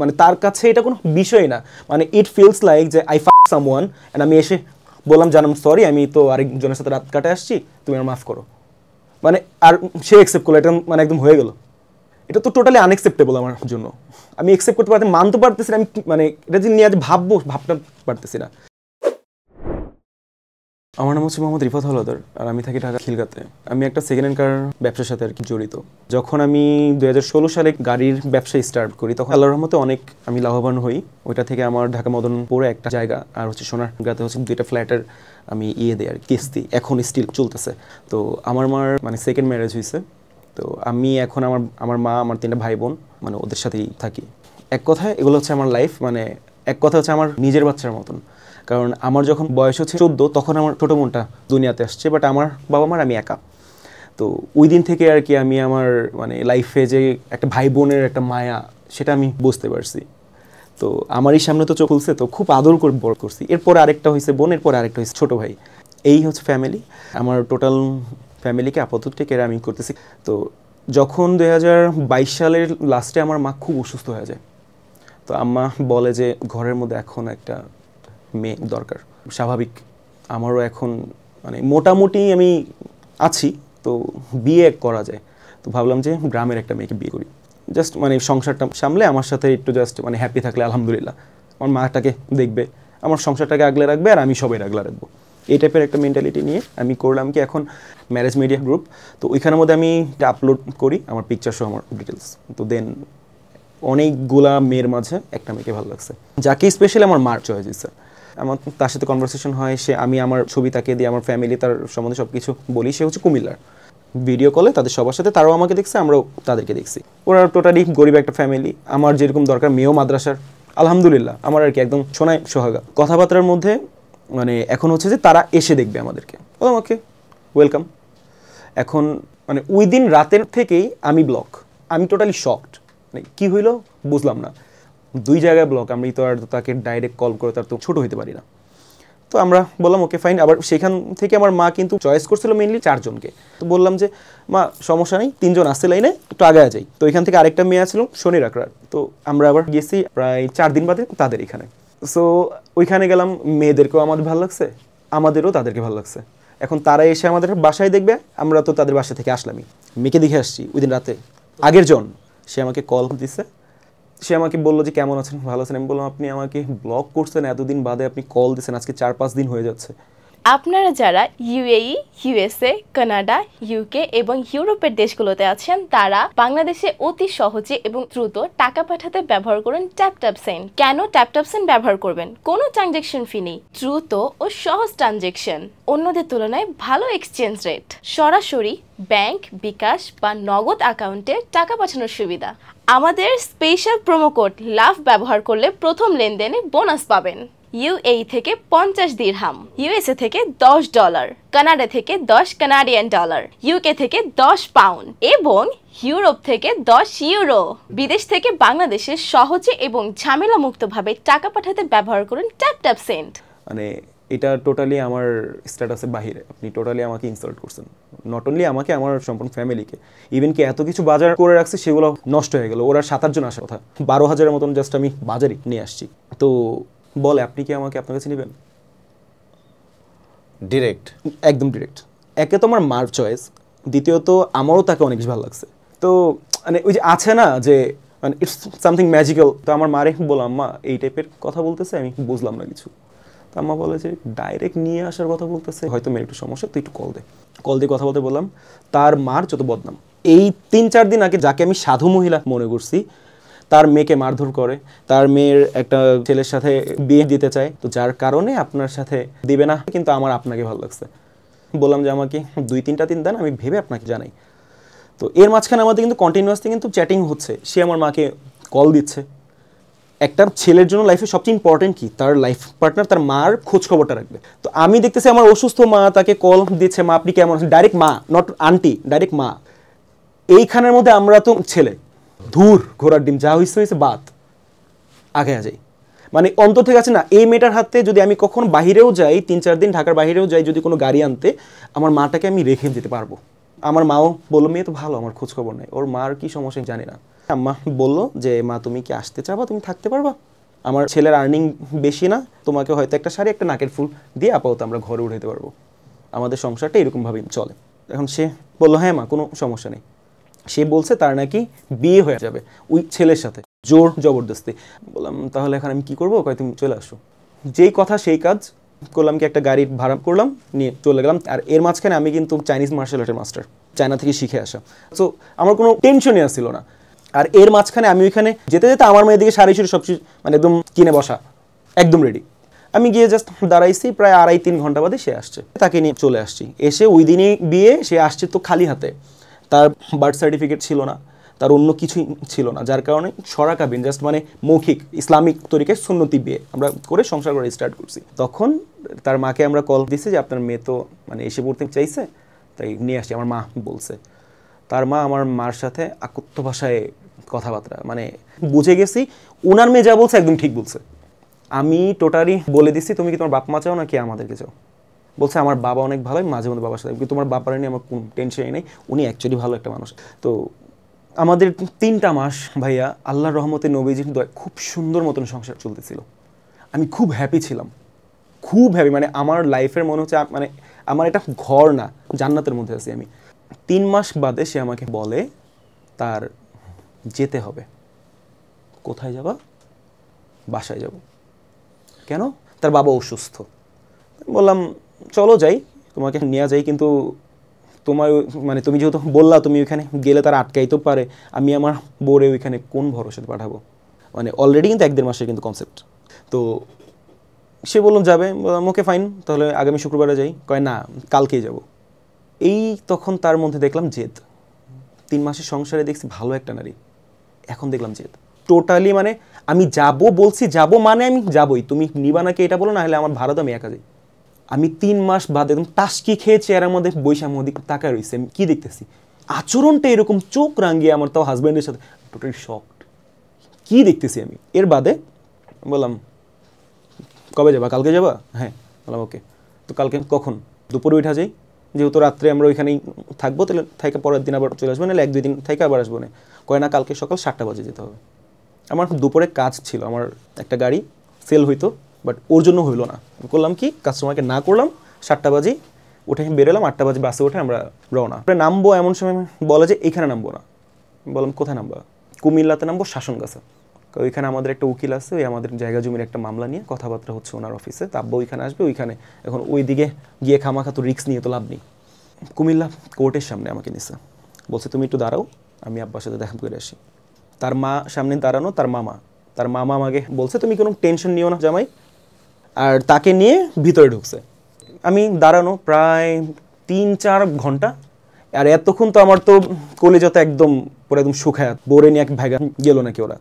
মানে তার কাছে এটা কোনো বিষয় না, মানে ইট ফিলস লাইক যে আই ফাক সামওয়ান এন্ড আমি এসে বললাম জানাম সরি, আমি তো আরেকজনের সাথে রাত কাটে আসছি, তুমি আমার মাফ করো, মানে আর সে অ্যাকসেপ্ট করলো, এটা মানে একদম হয়ে গেল। এটা তো টোটালি আনএক্সেপ্টেবল আমার জন্য। আমি অ্যাকসেপ্ট করতে পারতে, মানতে পারতেছি না, আমি মানে এটা যে নিয়ে আজ ভাবতে পারতেছি না। আমার নাম হচ্ছে মোহাম্মদ রিফাত হলাদার, আর আমি থাকি ঢাকা খিলগাঁতে। আমি একটা সেকেন্ড হ্যান্ড কার ব্যবসার সাথে আর কি জড়িত। যখন আমি 2016 সালে গাড়ির ব্যবসা স্টার্ট করি, তখন আল্লাহর রহমতে অনেক আমি লাভবান হই। ওইটা থেকে আমার ঢাকা মদনপুরে একটা জায়গা আর হচ্ছে সোনারগাঁতে হচ্ছে 2টা ফ্ল্যাটের আমি দেই আর কিস্তি এখন স্টিল চলতেছে। তো আমার মার মানে সেকেন্ড ম্যারেজ হয়েছে। তো আমি এখন আমার মা, আমার 3টা ভাই বোন, মানে ওদের সাথেই থাকি। এক কথায় এগুলো হচ্ছে আমার লাইফ, মানে এক কথা হচ্ছে আমার নিজের বাচ্চার মতন। কারণ আমার যখন বয়স হচ্ছে 14, তখন আমার ছোটো বোনটা দুনিয়াতে আসছে, বাট আমার বাবা মার আমি একা। তো ওই দিন থেকে আর কি আমি আমার মানে লাইফে যে একটা ভাই বোনের একটা মায়া, সেটা আমি বুঝতে পারছি। তো আমারই সামনে তো চোখ খুলছে, তো খুব আদর করে বড় করছি। এরপর আরেকটা হয়েছে বোন, এরপর আরেকটা হয়েছে ছোটো ভাই। এই হচ্ছে ফ্যামিলি। আমার টোটাল ফ্যামিলিকে আপাতত টেক কেয়ার আমি করতেছি। তো যখন 2022 সালের লাস্টে আমার মা খুব অসুস্থ হয়ে যায়, তো আম্মা বলে যে ঘরের মধ্যে এখন একটা মেয়ে দরকার। স্বাভাবিক, আমারও এখন মানে মোটামুটি আমি আছি, তো বিয়ে করা যায়। তো ভাবলাম যে গ্রামের একটা মেয়েকে বিয়ে করি, জাস্ট মানে সংসারটা সামলে আমার সাথে একটু জাস্ট মানে হ্যাপি থাকলে আলহামদুলিল্লাহ। আমার মাটাকে দেখবে, আমার সংসারটাকে আগলে রাখবে, আর আমি সবাই আগলে রাখবো, এই টাইপের একটা মেন্টালিটি নিয়ে আমি করলাম কি এখন ম্যারেজ মিডিয়া গ্রুপ। তো ওইখানের মধ্যে আমি আপলোড করি আমার পিকচার সহ আমার ডিটেলস। তো দেন অনেকগুলা মেয়ের মাঝে একটা মেয়েকে ভালো লাগছে, যাকে স্পেশালি আমার মার চয়েস দিচ্ছে। আমার তার সাথে কনভারসেশন হয়, আমি আমার ছবি তাকে দিয়ে আমার ফ্যামিলি তার সম্বন্ধে সব কিছু বলি। সে হচ্ছে কুমিল্লার, ভিডিও কলে তাদের সবার সাথে, তারাও আমাকে দেখছে, আমরাও তাদেরকে দেখছি। ওরা টোটালি গরিব একটা ফ্যামিলি। আমার যেরকম দরকার, মেয়েও মাদ্রাসার, আলহামদুলিল্লাহ আমার আর কি একদম সোনায় সোহাগা। কথাবার্তার মধ্যে মানে এখন হচ্ছে যে তারা এসে দেখবে আমাদেরকে, বললাম ওকে ওয়েলকাম। এখন মানে ওই দিন রাতের থেকেই আমি ব্লক, আমি টোটালি শকড, মানে কী হইলো বুঝলাম না। 2 জায়গায় ব্লক, আমি তো আর তাকে ডাইরেক্ট কল করে তার তো ছোটো হইতে পারি না। তো আমরা বললাম ওকে ফাইন। আবার সেখান থেকে আমার মা কিন্তু চয়েস করছিল মেইনলি 4 জনকে। তো বললাম যে মা সমস্যা নেই, 3 জন আসছে লাইনে, একটু আগে যাই। তো এখান থেকে আরেকটা মেয়ে আসছিল শনি রাকড়ার। তো আমরা আবার গেছি প্রায় 4 দিন বাদে তাদের এখানে। সো ওইখানে গেলাম, মেয়েদেরকেও আমাদের ভালো লাগছে, আমাদেরও তাদেরকে ভালো লাগছে। এখন তারা এসে আমাদের বাসায় দেখবে, আমরা তো তাদের বাসা থেকে আসলামই, মেয়েকে দেখে আসছি ওই দিন রাতে। আগের জন সে আমাকে কল দিচ্ছে, সে আমাকে বললো যে কেমন আছেন, ভালো আছেন। আমি বললাম আপনি আমাকে ব্লক করছেন, এতদিন বাদে আপনি কল দিচ্ছেন, আজকে 4-5 দিন হয়ে যাচ্ছে। আপনারা যারা ইউএই, ইউএসএ, কানাডা, ইউকে এবং ইউরোপের দেশগুলোতে আছেন, তারা বাংলাদেশে অতি সহজে এবং দ্রুত টাকা পাঠাতে ব্যবহার করুন ট্যাপট্যাপসেন্ড। কেন ট্যাপট্যাপসেন্ড ব্যবহার করবেন? কোনো ট্রানজ্যাকশন ফি নেই, দ্রুত ও সহজ ট্রানজ্যাকশন, অন্যদের তুলনায় ভালো এক্সচেঞ্জ রেট, সরাসরি ব্যাংক, বিকাশ বা নগদ অ্যাকাউন্টে টাকা পাঠানোর সুবিধা। আমাদের স্পেশাল প্রোমো কোড লাভ ব্যবহার করলে প্রথম লেনদেনে বোনাস পাবেন। ইউএই থেকে 50 দিরহাম, ইউএসএ থেকে $10, কানাডা থেকে 10 কানাডিয়ান ডলার, ইউকে থেকে 10 পাউন্ড এবং ইউরোপ থেকে 10 ইউরো। বিদেশ থেকে বাংলাদেশে সহজে এবং ঝামেলা মুক্তভাবে টাকা পাঠাতে ব্যবহার করুন ট্যাপট্যাপসেন্ড। মানে এটা টোটালি আমার স্ট্যাটাসের বাহিরে, আপনি টোটালি আমাকে ইনসাল্ট করছেন, নট অনলি আমাকে, আমার সম্পূর্ণ ফ্যামিলিকে। ইভেন কি এত কিছু বাজার করে রাখছে সেগুলো নষ্ট হয়ে গেল। ওরা 7-8 জন আসার কথা, 12,000-এর মতন জাস্ট আমি বাজারই নিয়ে আসছি। তো বলে আপনি কি আমাকে আপনার কাছে নেবেন? ডিরেক্ট, একদম ডিরেক্ট। একে তো আমার মার চয়েস, দ্বিতীয়ত আমারও তাকে অনেক বেশি ভালো লাগছে। তো মানে ওই যে আছে না যে মানে ইটস সামথিং ম্যাজিক্যাল। তো আমার মারে বললাম মা এই টাইপের কথা বলতেছে, আমি বুঝলাম না কিছু। তো আম্মা বলে যে ডাইরেক্ট নিয়ে আসার কথা বলতেছে, হয়তো মেয়ের একটু সমস্যা, তুই একটু কল দিয়ে কথা বলতে বললাম। তার মার যত বদনাম, এই 3-4 দিন আগে যাকে আমি সাধু মহিলা মনে করছি, তার মেয়েকে মারধর করে, তার মেয়ের একটা ছেলের সাথে বিয়ে দিতে চায়। তো যার কারণে আপনার সাথে দিবে না, কিন্তু আমার আপনাকে ভালো লাগছে। বললাম যে আমাকে 2-3টা দিন দেন, আমি ভেবে আপনাকে জানাই। তো এর মাঝখানে আমাদের কিন্তু কন্টিনিউয়াসলি কিন্তু চ্যাটিং হচ্ছে, সে আমার মাকে কল দিচ্ছে। একটা ছেলের জন্য লাইফে সবচেয়ে ইম্পর্টেন্ট কি, তার লাইফ পার্টনার তার মার খোঁজ খবরটা রাখবে। তো আমি দেখতেছি আমার অসুস্থ মা তাকে কল দিচ্ছে, মা আপনি কেমন আছেন, ডাইরেক্ট মা, নট আন্টি, ডাইরেক্ট মা। এইখানের মধ্যে আমরা তো ছেলে, ধুর ঘোড়ার ডিম, যা হয়েছে বাদ, আগে যাই। মানে অন্তর থেকে আছে না, এই মেয়েটার হাতে যদি আমি কখন বাহিরেও যাই, 3-4 দিন ঢাকার বাহিরেও যাই, যদি কোনো গাড়ি আনতে, আমার মাটাকে আমি রেখে যেতে পারবো। আমার মাও বললো মেয়ে তো ভালো, আমার খোঁজ খবর নেই, ওর মার কি সমস্যা জানি না। আম্মা বললো যে মা তুমি কি আসতে চাবা, তুমি থাকতে পারবা, আমার ছেলের আর্নিং বেশি না, তোমাকে হয়তো একটা শাড়ি একটা নাকের ফুল দিয়ে আপাতত আমরা ঘরে উঠাইতে পারবো, আমাদের সংসারটা এরকমভাবেই চলে। এখন সে বললো হ্যাঁ মা কোনো সমস্যা নেই। সে বলছে তার নাকি বিয়ে হয়ে যাবে ওই ছেলের সাথে, জোর জবরদস্তি। বললাম তাহলে এখন আমি কী করবো, কয় তুমি চলে আসো। যেই কথা সেই কাজ করলাম, কি একটা গাড়ি ভাড়া করলাম, নিয়ে চলে গেলাম। আর এর মাঝখানে আমি কিন্তু চাইনিজ মার্শাল আর্টের মাস্টার, চায়না থেকে শিখে আসা, সো আমার কোনো টেনশনই আসছিল না। আর এর মাঝখানে আমি ওইখানে যেতে যেতে আমার মেয়ের দিকে শাড়ি শুরু সব মানে একদম কিনে বসা, একদম রেডি। আমি গিয়ে জাস্ট দাঁড়াইছি, প্রায় 2.5-3 ঘন্টা বাদে সে আসছে, তাকে নিয়ে চলে আসছি। এসে ওই দিনই বিয়ে, সে আসছে তো খালি হাতে, তার বার্থ সার্টিফিকেট ছিল না, তার অন্য কিছুই ছিল না, যার কারণে সরাকাবিন জাস্ট মানে মৌখিক ইসলামিক তরিকায় সুন্নতি বিয়ে আমরা করে সংসার করে স্টার্ট করছি। তখন তার মাকে আমরা কল দিছি যে আপনার মেয়ে তো মানে এসে পড়তে চাইছে, তাই নিয়ে আসছি। আমার মা বলছে, তার মা আমার মার সাথে আকুত্ত ভাষায় কথাবার্তা, মানে বুঝে গেছি ওনার মেয়ে যা বলছে একদম ঠিক বলছে। আমি টোটালি বলে দিছি তুমি কি তোমার বাপ মা চাও নাকি আমাদেরকে চাও। বলছে আমার বাবা অনেক ভালোই, মাঝে মধ্যে বাবার সাথে, কিন্তু তোমার বাবার নিয়ে আমার কোনো টেনশনই নেই, উনি অ্যাকচুয়ালি ভালো একটা মানুষ। তো আমাদের 3টা মাস ভাইয়া আল্লাহর রহমতে নবীজির দয়ায় খুব সুন্দর মতন সংসার চলতেছিল। আমি খুব হ্যাপি ছিলাম, খুব হ্যাপি, মানে আমার লাইফের মনে হচ্ছে মানে আমার এটা ঘর না, জান্নাতের মধ্যে আছি আমি। 3 মাস বাদে সে আমাকে বলে তার যেতে হবে। কোথায় যাবা? বাসায় যাব। কেন? তার বাবা অসুস্থ। বললাম চলো যাই, তোমাকে নিয়ে যাই, কিন্তু তোমার মানে তুমি যেহেতু বললা তুমি ওইখানে গেলে তারা আটকাইতেও পারে, আমি আমার বোরে ওইখানে কোন ভরসাতে পাঠাবো, মানে অলরেডি কিন্তু 1-1.5 মাসের কিন্তু কনসেপ্ট। তো সে বললাম যাবে, বললাম ওকে ফাইন, তাহলে আগামী শুক্রবারে যাই। কয় না কালকেই যাব। এই তখন তার মধ্যে দেখলাম জেদ। 3 মাসের সংসারে দেখছি ভালো একটা নারী, এখন দেখলাম জেদ টোটালি। মানে আমি যাব বলছি, যাব মানে আমি যাবই, তুমি নিবা নাকি এটা বলো, না হলে আমার ভাড়া তো আমি একা যাই। আমি 3 মাস বাদে একদম টাস্কি খেয়ে চেয়ারের মধ্যে বৈশাখ মোদি তাকায় রয়েছে, আমি কী দেখতেছি, আচরণটা এরকম, চোখ রাঙিয়ে, আমার তাও হাজব্যান্ডের সাথে, টোটালি শকড। কী দেখতেছি আমি। এর বাদে বললাম কবে যাবা? কালকে যাবা? হ্যাঁ। বললাম ওকে, তো কালকে কখন? দুপুরে উঠা যাই, যেহেতু রাত্রে আমরা ওইখানেই থাকবো, তাহলে থেকে পরের দিন আবার চলে আসবো, নাহলে 1-2 দিন থেকে আবার আসবো না। কয় না কালকে সকাল 7টা বাজে যেতে হবে। আমার দুপুরে কাজ ছিল, আমার একটা গাড়ি সেল হইতো, বাট ওর জন্য হইলো না। করলাম কি, কাস্টমারকে না করলাম, 7টা বাজে উঠে বেরোলাম, 8টা বাজে বাসে উঠে আমরা রওনা। নামবো এমন সময় বলে যে এইখানে নামবো না। বললাম কোথায় নামবা? কুমিল্লাতে নামবো, শাসনগাছা। ওইখানে আমাদের একটা উকিল আছে, ওই আমাদের জায়গা জমির একটা মামলা নিয়ে কথাবার্তা হচ্ছে ওনার অফিসে, তা আব্বা ওইখানে আসবে, ওইখানে এখন ওই দিকে গিয়ে খামাখা তো রিস্ক নিয়ে তো লাভ নেই। কুমিল্লা কোর্টের সামনে আমাকে নিছে, বলছে তুমি একটু দাঁড়াও, আমি আব্বার সাথে দেখা করে আসি। তার মা সামনে দাঁড়ানো, তার মামা আমাকে বলছে তুমি কোনো টেনশন নিও না জামাই, আর তাকে নিয়ে ভিতরে ঢুকছে। আমি দাঁড়ানো প্রায় 3-4 ঘন্টা, আর এতক্ষণ তো আমার তো কলেজাতে একদম পুরো একদম শুকায়, বোরে নিয়ে এক ভাগা গেল নাকি ওরা।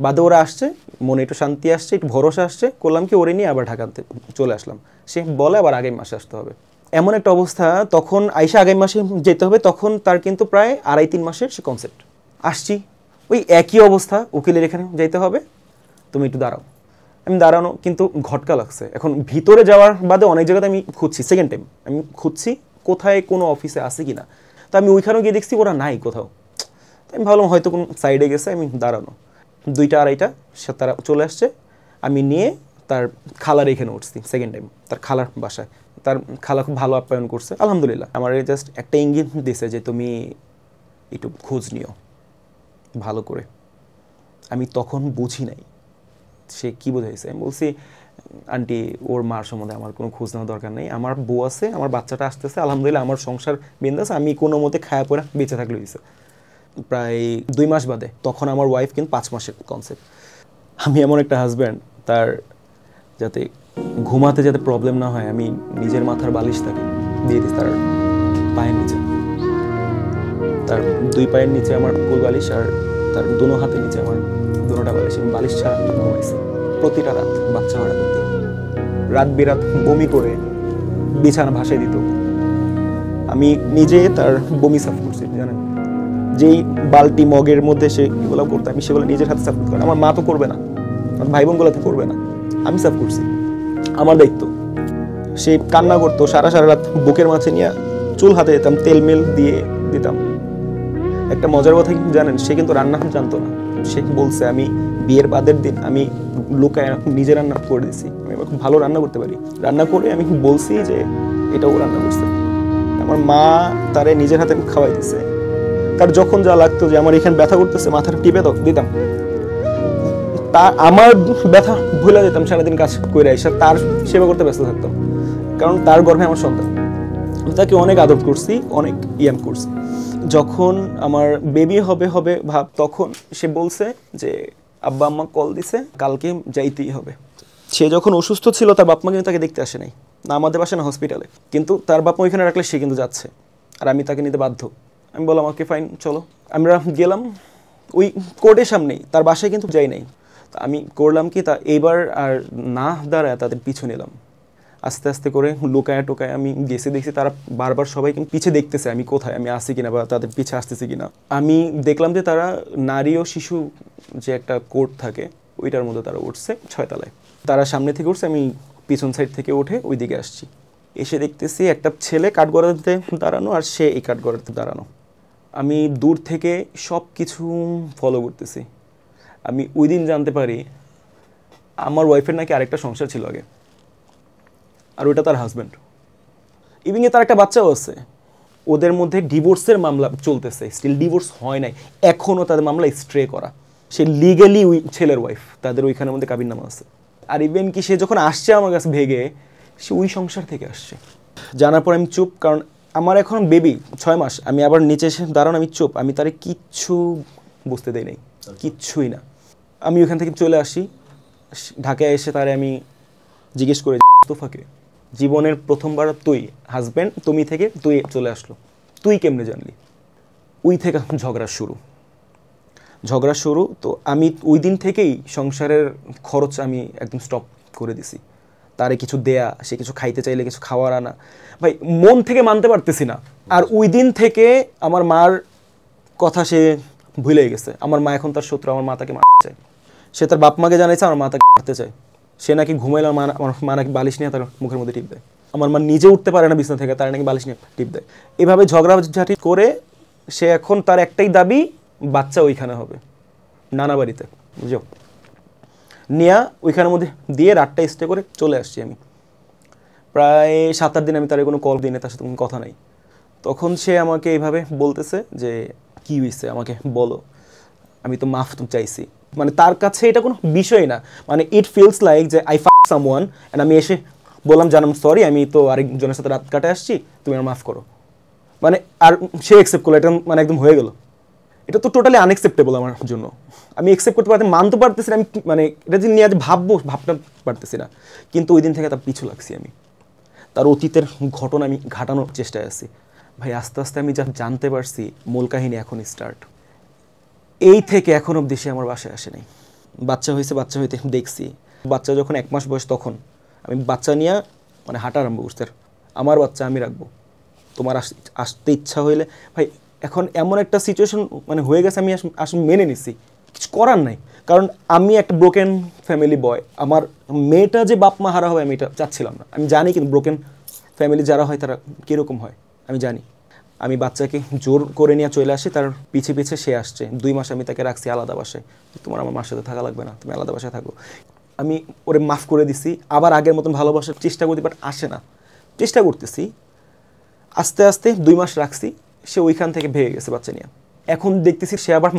বাদে ওরা আসছে, মনে একটু শান্তি আসছে, একটু ভরসা আসছে, করলাম কি ওরে নিয়ে আবার ঢাকাতে চলে আসলাম। সে বলে আবার আগামী মাসে আসতে হবে, এমন একটা অবস্থা। তখন আইসা আগামী মাসে যেতে হবে, তখন তার কিন্তু প্রায় 2.5-3 মাসের সে কনসেপ্ট। আসছি ওই একই অবস্থা, উকিলের এখানে যাইতে হবে, তুমি একটু দাঁড়াও। আমি দাঁড়ানো, কিন্তু ঘটকা লাগছে। এখন ভিতরে যাওয়ার বাদে অনেক জায়গাতে আমি খুঁজছি, সেকেন্ড টাইম আমি খুঁজছি কোথায় কোনো অফিসে আছে কি না। তো আমি ওইখানেও গিয়ে দেখছি ওরা নাই কোথাও। আমি ভাবলাম হয়তো কোনো সাইডে গেছে, আমি দাঁড়ানো 2টা-2.30 সে তারা চলে আসছে। আমি নিয়ে তার খালার এখানে উঠছি সেকেন্ড টাইম, তার খালার বাসায়। তার খালা খুব ভালো আপ্যায়ন করছে আলহামদুলিল্লাহ। আমার জাস্ট একটা ইঙ্গিত দিছে যে তুমি একটু খোঁজ নিও ভালো করে। আমি তখন বুঝি নাই সে কী বোঝাইছে। আমি বলছি আন্টি ওর মার সম্বন্ধে আমার কোনো খোঁজ নেওয়ার দরকার নেই, আমার বউ আছে, আমার বাচ্চাটা আসতেছে, আলহামদুলিল্লাহ আমার সংসার বিন্দাস, আমি কোনো মতে খায়া পড়া বেঁচে থাকলে হয়েছে। প্রায় 2 মাস বাদে, তখন আমার ওয়াইফ কিন্তু 5 মাসের কনসেপ্ট। আমি এমন একটা হাজব্যান্ড, তার যাতে ঘুমাতে যাতে প্রবলেম না হয়, আমি নিজের মাথার বালিশ তাকে দিয়ে দিই তার পায়ের নিচে, তার 2 পায়ের নিচে আমার কোল বালিশ, আর তার দোনো হাতের নিচে আমার দোনোটা বালিশ। এবং বালিশ ছাড়া ঘুমাইছি প্রতিটা রাত, বাচ্চা ভাড়া করতে, রাত বিরাত বমি করে বিছানা ভাসাই দিত। আমি নিজে তার বমি সাফ করছি, জানেন, যেই বালতি মগের মধ্যে সে এগুলো করতো, আমি সেগুলো নিজের হাতে সাফ করতে পারি। আমার মা তো করবে না, আমার ভাই বোনগুলো তো করবে না, আমি সাফ করছি, আমার দায়িত্ব। সে কান্না করতো, সারা রাত বুকের মাঝে নিয়ে চুল হাতে দিতাম, তেল মেল দিয়ে দিতাম। একটা মজার কথা কি জানেন, সে কিন্তু রান্না জানতো না। সে বলছে আমি বিয়ের বাদের দিন আমি লুকায় নিজে রান্না করে দিয়েছি, আমি খুব ভালো রান্না করতে পারি। রান্না করে আমি বলছি যে এটাও রান্না করছে। আমার মা তারে নিজের হাতে খাওয়াই দিছে। তার যখন যা লাগতো, যে আমার এখানে ব্যথা করতেছে মাথাটা টিপে দিতাম, তা আমার ব্যথা ভুলে যেতাম, সারাদিন কাজ করে এসে তার সেবা করতে ব্যস্ত থাকতাম, কারণ তার গর্ভে আমার সন্তান। তাকে অনেক আদর করছি, অনেক ইয়াম করছি। যখন আমার বেবি হবে ভাব, তখন সে বলছে যে আব্বা আম্মা কল দিছে, কালকে যাইতেই হবে। সে যখন অসুস্থ ছিল তার বাপ মা কিন্তু তাকে দেখতে আসে নাই, না আমাদের বাসায় না হসপিটালে, কিন্তু তার বাপ মা ওইখানে রাখলে সে কিন্তু যাচ্ছে, আর আমি তাকে নিতে বাধ্য। আমি বললাম ওকে ফাইন চলো। আমরা গেলাম ওই কোর্টের সামনেই, তার বাসায় কিন্তু যাই নাই। আমি করলাম কি, তা এইবার আর না দাঁড়ায় তাদের পিছু নিলাম। আস্তে আস্তে করে লুকায় টোকায় আমি গেছি, দেখছি তারা বারবার সবাই কিন্তু পিছে দেখতেছে আমি কোথায়, আমি আসি কিনা বা তাদের পিছে আসতেছি কিনা। আমি দেখলাম যে তারা নারী ও শিশু যে একটা কোর্ট থাকে ওইটার মধ্যে তারা উঠছে 6 তলায়। তারা সামনে থেকে উঠছে, আমি পিছন সাইড থেকে উঠে ওই দিকে আসছি। এসে দেখতেছি একটা ছেলে কাঠগড়াতে দাঁড়ানো, আর সে এই কাঠগড়াতে দাঁড়ানো। আমি দূর থেকে সব কিছু ফলো করতেছি। আমি ওই দিন জানতে পারি আমার ওয়াইফের নাকি আরেকটা সংসার ছিল আগে, আর ওটা তার হাজব্যান্ড। ইভিন তার একটা বাচ্চাও আছে। ওদের মধ্যে ডিভোর্সের মামলা চলতেছে, স্টিল ডিভোর্স হয় নাই, এখনও তাদের মামলা স্ট্রে করা। সে লিগালি ওই ছেলের ওয়াইফ, তাদের ওইখানের মধ্যে কাবিননামা আছে। আর ইভেন কি সে যখন আসছে আমার কাছে ভেগে, সে ওই সংসার থেকে আসছে। জানার পর আমি চুপ, কারণ আমার এখন বেবি 6 মাস। আমি আবার নিচে এসে দাঁড়ানো, আমি চুপ, আমি তারে কিচ্ছু বুঝতে দেই নাই, কিচ্ছুই না। আমি ওখান থেকে চলে আসি, ঢাকায় এসে তারে আমি জিজ্ঞেস করে তোফাকে জীবনের প্রথমবার তুই হাজব্যান্ড, তুমি থেকে তুই চলে আসলো, তুই কেমনে জানলি? ওই থেকে ঝগড়া শুরু। তো আমি ওই দিন থেকেই সংসারের খরচ আমি একদম স্টপ করে দিছি। তারে কিছু দেয়া, সে কিছু খাইতে চাইলে কিছু খাওয়ার আনা, ভাই মন থেকে মানতে পারতেছি না। আর ওই দিন থেকে আমার মার কথা সে ভুলে গেছে। আমার মা এখন তার শত্রু, আমার মা তাকে মারতে চায়। সে তার বাপ মাকে জানাইছে আমার মা তাকে মারতে চায়। সে নাকি ঘুমাইলে আমার মা নাকি বালিশ নিয়ে তার মুখের মধ্যে টিপ দেয়। আমার মা নিজে উঠতে পারে না বিছানা থেকে, তার নাকি বালিশ নিয়ে টিপ দেয়। এভাবে ঝগড়াঝাটি করে সে এখন তার একটাই দাবি, বাচ্চা ওইখানে হবে, নানা বাড়িতে, বুঝো নিয়া ওইখানের মধ্যে দিয়ে রাতটা স্টে করে চলে আসছি। আমি প্রায় 7-8 দিন আমি তার কোনো কল দিই না, তার সাথে কোনো কথা নাই। তখন সে আমাকে এইভাবে বলতেছে যে কী হয়েছে আমাকে বলো, আমি তো মাফ চাইছি। মানে তার কাছে এটা কোনো বিষয় না, মানে ইট ফিলস লাইক যে আই ফাক সামওয়ান, অ্যান্ড আমি এসে বললাম জানাম সরি, আমি তো আরেকজনের সাথে রাত কাটে আসছি, তুমি আমার মাফ করো। মানে আর সে অ্যাকসেপ্ট করলো, এটা মানে একদম হয়ে গেল। এটা তো টোটালি আনএক্সেপ্টেবল আমার জন্য। আমি অ্যাকসেপ্ট করতে পারতে, মানতে পারতেছি না। আমি মানে এটা যে নিয়ে আজ ভাবতে পারতেছি না। কিন্তু ওই দিন থেকে তার পিছু লাগছি আমি, তার অতীতের ঘটনা আমি ঘাটানোর চেষ্টায় আছি। ভাই আস্তে আস্তে আমি যা জানতে পারছি, মূল কাহিনী এখন স্টার্ট। এই থেকে এখন অবধি সে আমার বাসায় আসে নাই। বাচ্চা হইতে দেখছি। বাচ্চা যখন 1 মাস বয়স, তখন আমি বাচ্চা নিয়ে মানে হাঁটা আরম্ভ করছি। আমার বাচ্চা আমি রাখবো, তোমার আসতে ইচ্ছা হইলে। ভাই এখন এমন একটা সিচুয়েশন মানে হয়ে গেছে, আমি আসলে মেনে নিচ্ছি, কিছু করার নাই। কারণ আমি একটা ব্রোকেন ফ্যামিলি বয়, আমার মেয়েটা যে বাপ মা হারা হবে আমি এটা চাচ্ছিলাম না। আমি জানি কিন্তু ব্রোকেন ফ্যামিলি যারা হয় তারা কীরকম হয় আমি জানি। আমি বাচ্চাকে জোর করে নিয়ে চলে আসি, তার পিছে পিছে সে আসছে। 2 মাস আমি তাকে রাখছি আলাদা বাসায়, তোমার আমার মার সাথে থাকা লাগবে না, তুমি আলাদা বাসায় থাকো। আমি ওরে মাফ করে দিছি, আবার আগের মতন ভালোবাসার চেষ্টা করতে, বাট আসে না। চেষ্টা করতেছি, আস্তে আস্তে 2 মাস রাখছি, সে ওইখান থেকে ভেঙে গেছে বাচ্চা নিয়ে। এখন দেখতেছি সে আবার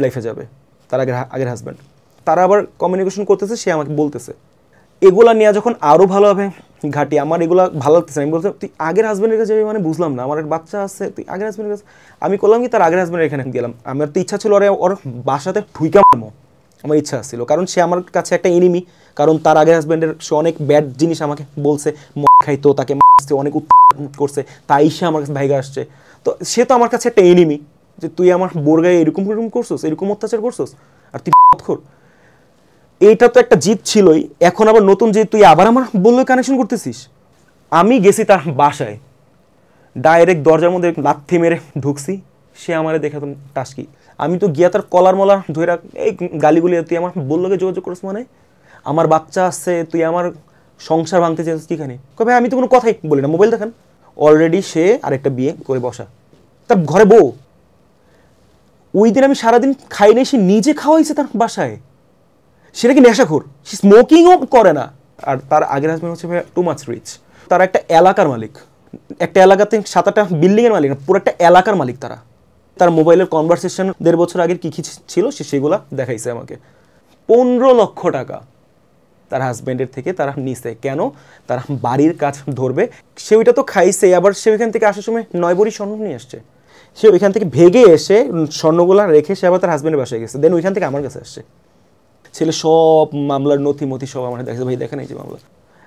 লাইফে যাবে, তার আগের হাজব্যান্ড। তারা আবার কমিউনিকেশন করতেছে, সে আমাকে বলতেছে। এগুলা নিয়ে যখন আরও ভালোভাবে ঘাটি, আমার এগুলা ভালো লাগতেছে। আমি বলতে তুই আগের হাজব্যান্ডের কাছে, মানে বুঝলাম না, আমার একটা বাচ্চা আছে, তুই আগের হাজব্যান্ডের কাছে। আমি করলাম কি, তার আগের হাজব্যান্ডের এখানে গেলাম। আমার তো ইচ্ছা ছিল ওর বাসাতে ঠুইকা মারমো, আমার ইচ্ছা ছিল। কারণ সে আমার কাছে একটা এনিমি, কারণ তার আগের হাজব্যান্ডের সে অনেক ব্যাড জিনিস আমাকে বলছে, খাইতো, তাকে মারছে, অনেক করছে, তাই সে আমার কাছে ভাইগা আসছে। তো সে তো আমার কাছে একটা এনিমি, যে তুই আমার বোর গায়ে এরকম করছোস, এরকম অত্যাচার করছোস, আর তুই খোর। এইটা তো একটা জিত ছিলই, এখন আবার নতুন যে তুই আবার আমার বললে কানেকশন করতেছিস। আমি গেছি তার বাসায়, ডাইরেক্ট দরজার মধ্যে লাথি মেরে ঢুকছি। সে আমারে দেখে তো টাসকি। আমি তো গিয়া তার কলার মলা ধরে এই গালিগুলি, তুই আমার বললোকে যোগাযোগ করিস, মানে আমার বাচ্চা আসছে, তুই আমার সংসার ভাঙতে চাইছিস কিখানে? কবে আমি তো কোনো কথাই বলি না, মোবাইল দেখান। অলরেডি সে আরেকটা বিয়ে করে বসা, তার ঘরে বউ। ওই দিন আমি সারাদিন খাই নাই, সে নিজে খাওয়াইছে তার বাসায়। সেটা কি নেশাখোর, সে স্মোকিংও করে না। আর তার আগের হাজব্যান্ড হচ্ছে ভাই টু মাচ রিচ, তারা একটা এলাকার মালিক, একটা এলাকাতে 7-8টা বিল্ডিংয়ের মালিক না, পুরো একটা এলাকার মালিক তারা। তার মোবাইলের কনভারসেশন 1.5 বছর আগের কী কী ছিল সে সেগুলা দেখাইছে আমাকে। 15 লক্ষ টাকা তার হাজব্যান্ডের থেকে তারা নিছে। কেন? তারা বাড়ির কাজ ধরবে। সে ওইটা তো খাইছে, আবার সে ওইখান থেকে আসার সময় 9 ভরি স্বর্ণ নিয়ে আসছে। সে ওইখান থেকে ভেগে এসে স্বর্ণগুলা রেখে সে আবার তার হাজব্যান্ডের বাসায় গেছে, দেন ওইখান থেকে আমার কাছে আসছে। ছেলে সব মামলার নথি সব আমার দেখেছে, ভাই দেখেন এই যে মামলা।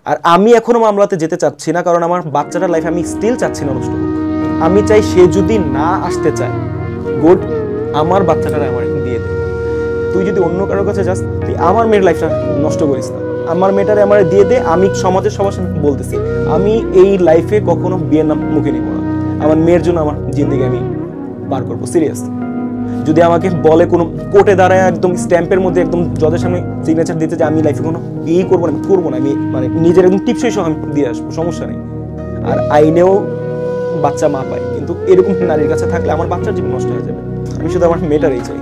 আর আমি এখনো মামলাতে যেতে চাচ্ছি না, কারণ আমার বাচ্চাটার লাইফ আমি স্টিল চাচ্ছি না নষ্ট হোক। আমি চাই সে যদি না আসতে চায়, গুড, আমার বাচ্চাটার আমার দিয়ে দে। তুই যদি অন্য কারোর কাছে যাস, তুই আমার মেয়ের লাইফটা নষ্ট করিস না। আমার মেয়েটারে আমার দিয়ে দে। আমি সমাজের সবার সামনে বলতেছি, আমি এই লাইফে কখনো বিয়ের নাম মুখে নিব না। আমার মেয়ের জন্য আমার জিন্দেগি আমি পার করবো, সিরিয়াস। যদি আমাকে বলে কোনো কোর্টে দাঁড়ায় একদম স্ট্যাম্পের মধ্যে একদম জজের সামনে সিগনেচার দিতে যে আমি লাইফে কোনো বিয়েই করবো না, করবো না, আমি মানে নিজের একদম টিপসই সহ আমি দিয়ে আসবো, সমস্যা নেই। আর আইনেও বাচ্চা মা পায়, কিন্তু এরকম নারীর কাছে থাকলে আমার বাচ্চার জীবন নষ্ট হয়ে যাবে। আমি শুধু আমার মেয়েটারই চাই।